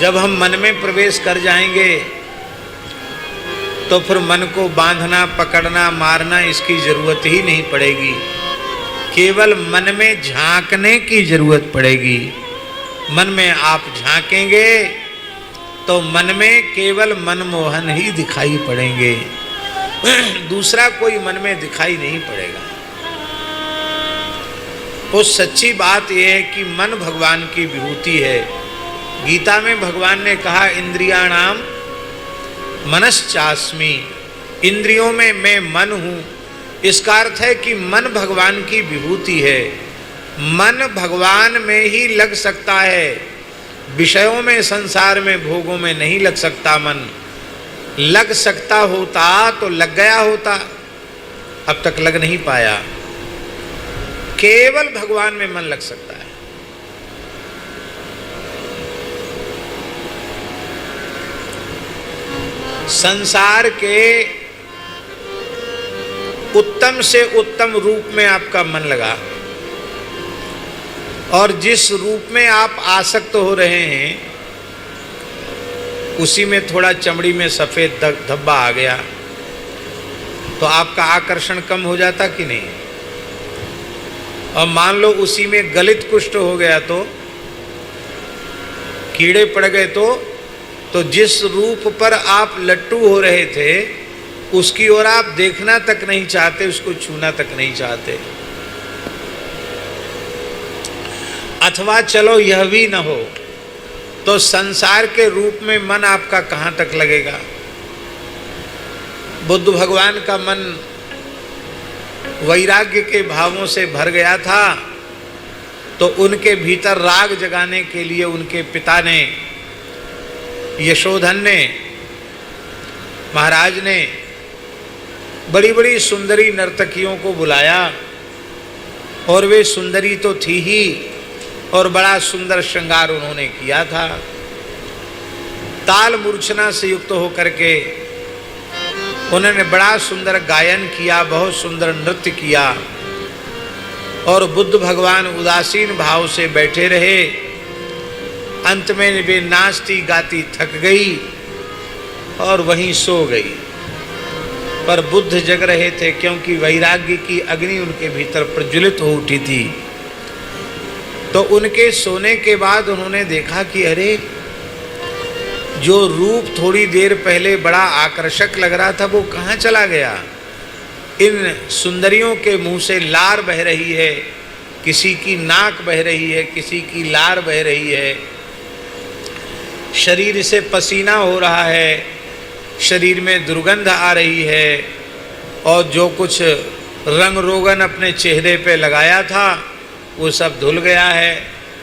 जब हम मन में प्रवेश कर जाएंगे तो फिर मन को बांधना, पकड़ना, मारना इसकी जरूरत ही नहीं पड़ेगी। केवल मन में झांकने की जरूरत पड़ेगी। मन में आप झांकेंगे तो मन में केवल मनमोहन ही दिखाई पड़ेंगे, दूसरा कोई मन में दिखाई नहीं पड़ेगा। वो सच्ची बात यह है कि मन भगवान की विभूति है। गीता में भगवान ने कहा इंद्रियाणाम मनश्चास्मि, इंद्रियों में मैं मन हूँ। इसका अर्थ है कि मन भगवान की विभूति है। मन भगवान में ही लग सकता है, विषयों में, संसार में, भोगों में नहीं लग सकता। मन लग सकता होता तो लग गया होता, अब तक लग नहीं पाया। केवल भगवान में मन लग सकता है। संसार के उत्तम से उत्तम रूप में आपका मन लगा और जिस रूप में आप आसक्त हो रहे हैं उसी में थोड़ा चमड़ी में सफ़ेद धब्बा आ गया तो आपका आकर्षण कम हो जाता कि नहीं? और मान लो उसी में गलित कुष्ठ हो गया तो, कीड़े पड़ गए तो जिस रूप पर आप लट्टू हो रहे थे उसकी ओर आप देखना तक नहीं चाहते, उसको छूना तक नहीं चाहते। अथवा चलो यह भी न हो तो संसार के रूप में मन आपका कहाँ तक लगेगा? बुद्ध भगवान का मन वैराग्य के भावों से भर गया था तो उनके भीतर राग जगाने के लिए उनके पिता ने, यशोधन ने, महाराज ने बड़ी बड़ी सुंदरी नर्तकियों को बुलाया और वे सुंदरी तो थी ही और बड़ा सुंदर श्रृंगार उन्होंने किया था। ताल मूर्छना से युक्त होकर के उन्होंने बड़ा सुंदर गायन किया, बहुत सुंदर नृत्य किया और बुद्ध भगवान उदासीन भाव से बैठे रहे। अंत में वे नाचती गाती थक गई और वहीं सो गई। पर बुद्ध जग रहे थे क्योंकि वैराग्य की अग्नि उनके भीतर प्रज्वलित हो उठी थी। तो उनके सोने के बाद उन्होंने देखा कि अरे, जो रूप थोड़ी देर पहले बड़ा आकर्षक लग रहा था वो कहाँ चला गया? इन सुंदरियों के मुंह से लार बह रही है, किसी की नाक बह रही है, किसी की लार बह रही है, शरीर से पसीना हो रहा है, शरीर में दुर्गंध आ रही है और जो कुछ रंग रोगन अपने चेहरे पे लगाया था वो सब धुल गया है,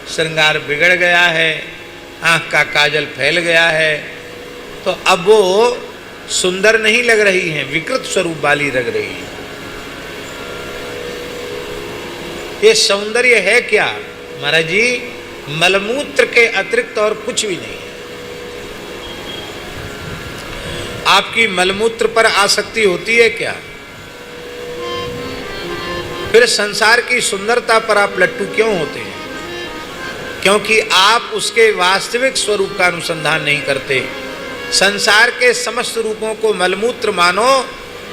श्रृंगार बिगड़ गया है, आँख का काजल फैल गया है। तो अब वो सुंदर नहीं लग रही हैं, विकृत स्वरूप वाली लग रही हैं। ये सौंदर्य है क्या महाराज जी? मलमूत्र के अतिरिक्त और कुछ भी नहीं है। आपकी मलमूत्र पर आसक्ति होती है क्या? फिर संसार की सुंदरता पर आप लट्टू क्यों होते हैं? क्योंकि आप उसके वास्तविक स्वरूप का अनुसंधान नहीं करते। संसार के समस्त रूपों को मलमूत्र मानो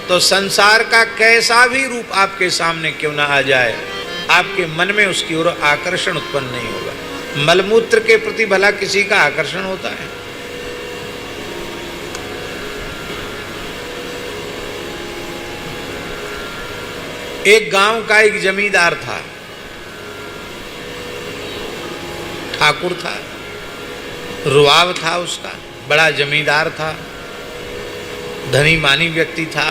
तो संसार का कैसा भी रूप आपके सामने क्यों ना आ जाए, आपके मन में उसकी ओर आकर्षण उत्पन्न नहीं होगा। मलमूत्र के प्रति भला किसी का आकर्षण होता है? एक गांव का एक जमींदार था, ठाकुर था, रुआब था उसका, बड़ा जमींदार था, धनी मानी व्यक्ति था,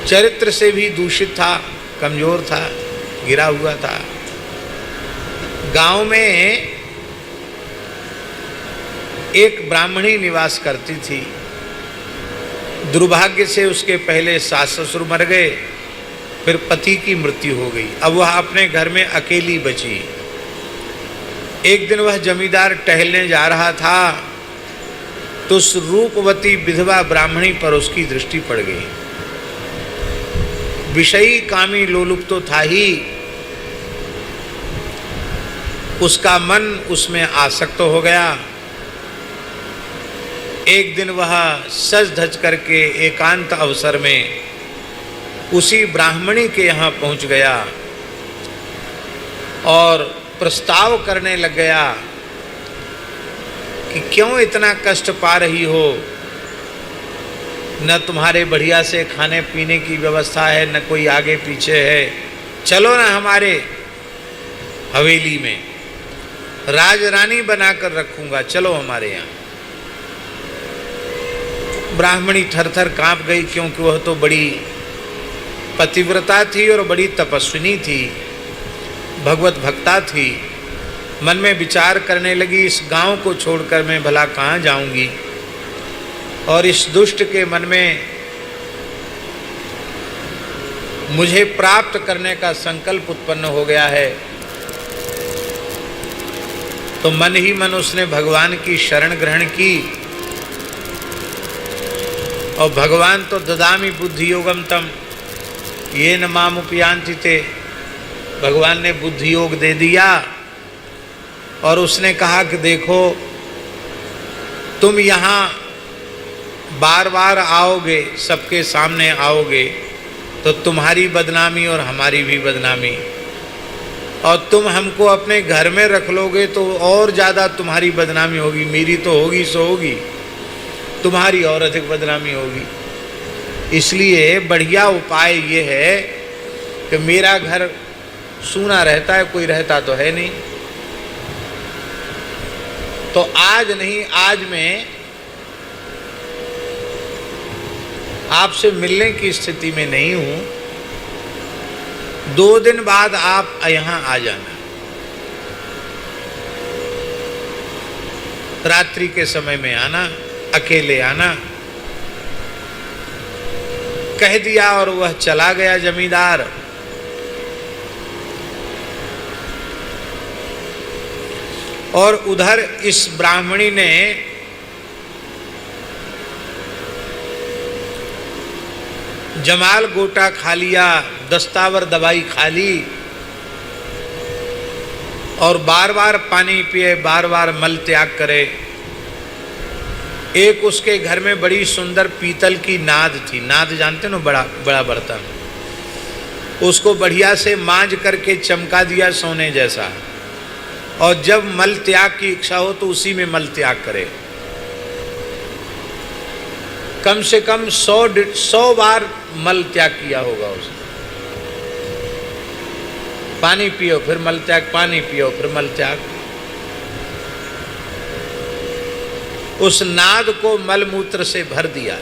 चरित्र से भी दूषित था, कमजोर था, गिरा हुआ था। गांव में एक ब्राह्मणी निवास करती थी। दुर्भाग्य से उसके पहले सास ससुर मर गए, फिर पति की मृत्यु हो गई। अब वह अपने घर में अकेली बची। एक दिन वह जमींदार टहलने जा रहा था तो उस रूपवती विधवा ब्राह्मणी पर उसकी दृष्टि पड़ गई। विषयी कामी लोलुप तो था ही, उसका मन उसमें आसक्त हो गया। एक दिन वह सज धज करके एकांत अवसर में उसी ब्राह्मणी के यहाँ पहुँच गया और प्रस्ताव करने लग गया कि क्यों इतना कष्ट पा रही हो, न तुम्हारे बढ़िया से खाने पीने की व्यवस्था है, न कोई आगे पीछे है, चलो ना हमारे हवेली में, राजरानी बनाकर रखूंगा, चलो हमारे यहाँ। ब्राह्मणी थर थर काँप गई, क्योंकि वह तो बड़ी पतिव्रता थी और बड़ी तपस्विनी थी, भगवत भक्ता थी। मन में विचार करने लगी, इस गांव को छोड़कर मैं भला कहाँ जाऊंगी, और इस दुष्ट के मन में मुझे प्राप्त करने का संकल्प उत्पन्न हो गया है। तो मन ही मन उसने भगवान की शरण ग्रहण की, और भगवान तो ददामि बुद्धि योगम तम ये न माम उपयांति ते, भगवान ने बुद्धि योग दे दिया। और उसने कहा कि देखो, तुम यहाँ बार बार आओगे, सबके सामने आओगे, तो तुम्हारी बदनामी और हमारी भी बदनामी, और तुम हमको अपने घर में रख लोगे तो और ज़्यादा तुम्हारी बदनामी होगी। मेरी तो होगी सो होगी, तुम्हारी और अधिक बदनामी होगी। इसलिए बढ़िया उपाय ये है कि मेरा घर सूना रहता है, कोई रहता तो है नहीं, तो आज नहीं आज मैं आपसे मिलने की स्थिति में नहीं हूं, 2 दिन बाद आप यहाँ आ जाना, रात्रि के समय में आना, अकेले आना। कह दिया और वह चला गया जमींदार। और उधर इस ब्राह्मणी ने जमाल गोटा खा लिया, दस्तावर दवाई खा ली, और बार बार पानी पिए, बार बार मल त्याग करे। एक उसके घर में बड़ी सुंदर पीतल की नाद थी, नाद जानते ना, बड़ा बड़ा बर्तन, उसको बढ़िया से मांज करके चमका दिया सोने जैसा, और जब मल त्याग की इच्छा हो तो उसी में मल त्याग करे। कम से कम 100 बार मल त्याग किया होगा उसने। पानी पियो फिर मल त्याग, पानी पियो फिर मल त्याग। उस नाद को मल मूत्र से भर दिया,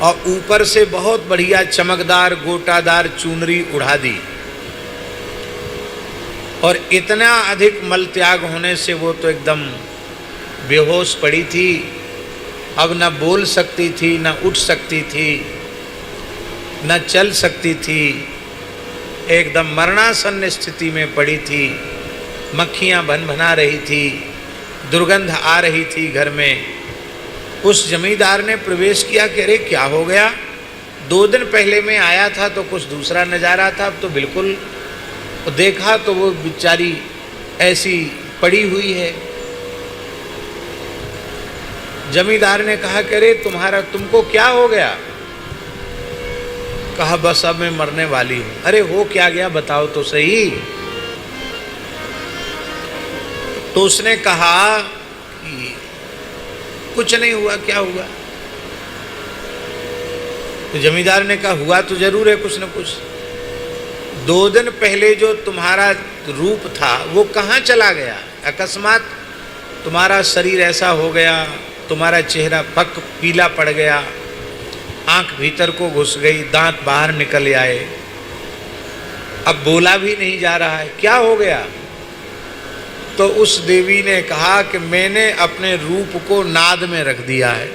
और ऊपर से बहुत बढ़िया चमकदार गोटादार चुनरी उड़ा दी, और इतना अधिक मल त्याग होने से वो तो एकदम बेहोश पड़ी थी। अब न बोल सकती थी, न उठ सकती थी, न चल सकती थी, एकदम मरणासन्न स्थिति में पड़ी थी। मक्खियाँ भनभना रही थी, दुर्गंध आ रही थी घर में। उस जमींदार ने प्रवेश किया कि अरे क्या हो गया, 2 दिन पहले मैं आया था तो कुछ दूसरा नज़ारा था, अब तो बिल्कुल देखा तो वो बेचारी ऐसी पड़ी हुई है। जमींदार ने कहा कि अरे तुमको क्या हो गया? कहा बस अब मैं मरने वाली हूं। अरे हो क्या गया बताओ तो सही। तो उसने कहा कि कुछ नहीं हुआ। क्या हुआ? तो जमींदार ने कहा हुआ तो जरूर है कुछ न कुछ। 2 दिन पहले जो तुम्हारा रूप था वो कहाँ चला गया? अकस्मात तुम्हारा शरीर ऐसा हो गया, तुम्हारा चेहरा पक पीला पड़ गया, आंख भीतर को घुस गई, दांत बाहर निकल आए, अब बोला भी नहीं जा रहा है, क्या हो गया? तो उस देवी ने कहा कि मैंने अपने रूप को नाद में रख दिया है।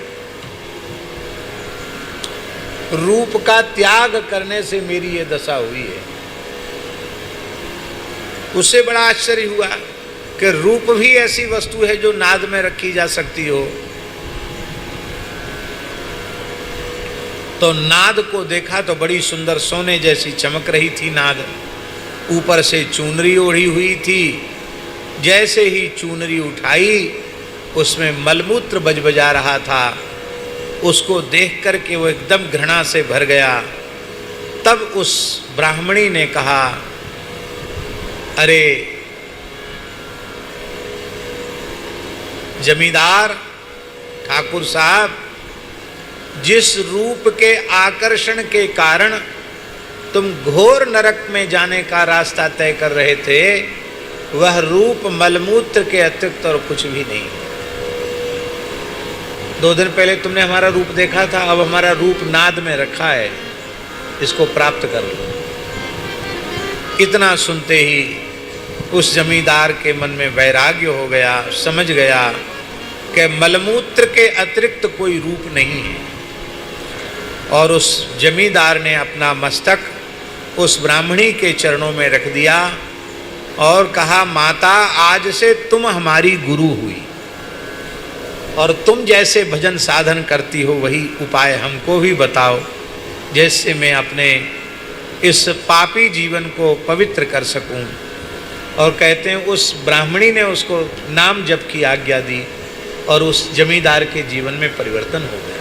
रूप का त्याग करने से मेरी ये दशा हुई है। उससे बड़ा आश्चर्य हुआ कि रूप भी ऐसी वस्तु है जो नाद में रखी जा सकती हो। तो नाद को देखा तो बड़ी सुंदर सोने जैसी चमक रही थी नाद। ऊपर से चुनरी ओढ़ी हुई थी। जैसे ही चुनरी उठाई उसमें मलमूत्र बजबजा रहा था। उसको देख कर के वो एकदम घृणा से भर गया। तब उस ब्राह्मणी ने कहा, अरे जमींदार ठाकुर साहब, जिस रूप के आकर्षण के कारण तुम घोर नरक में जाने का रास्ता तय कर रहे थे, वह रूप मलमूत्र के अतिरिक्त और कुछ भी नहीं। 2 दिन पहले तुमने हमारा रूप देखा था, अब हमारा रूप नाद में रखा है, इसको प्राप्त कर लो। इतना सुनते ही उस जमींदार के मन में वैराग्य हो गया, समझ गया कि मलमूत्र के अतिरिक्त कोई रूप नहीं है। और उस जमींदार ने अपना मस्तक उस ब्राह्मणी के चरणों में रख दिया और कहा, माता, आज से तुम हमारी गुरु हुई और तुम जैसे भजन साधन करती हो वही उपाय हमको भी बताओ, जिससे मैं अपने इस पापी जीवन को पवित्र कर सकूं। और कहते हैं उस ब्राह्मणी ने उसको नाम जप की आज्ञा दी और उस जमींदार के जीवन में परिवर्तन हो गया।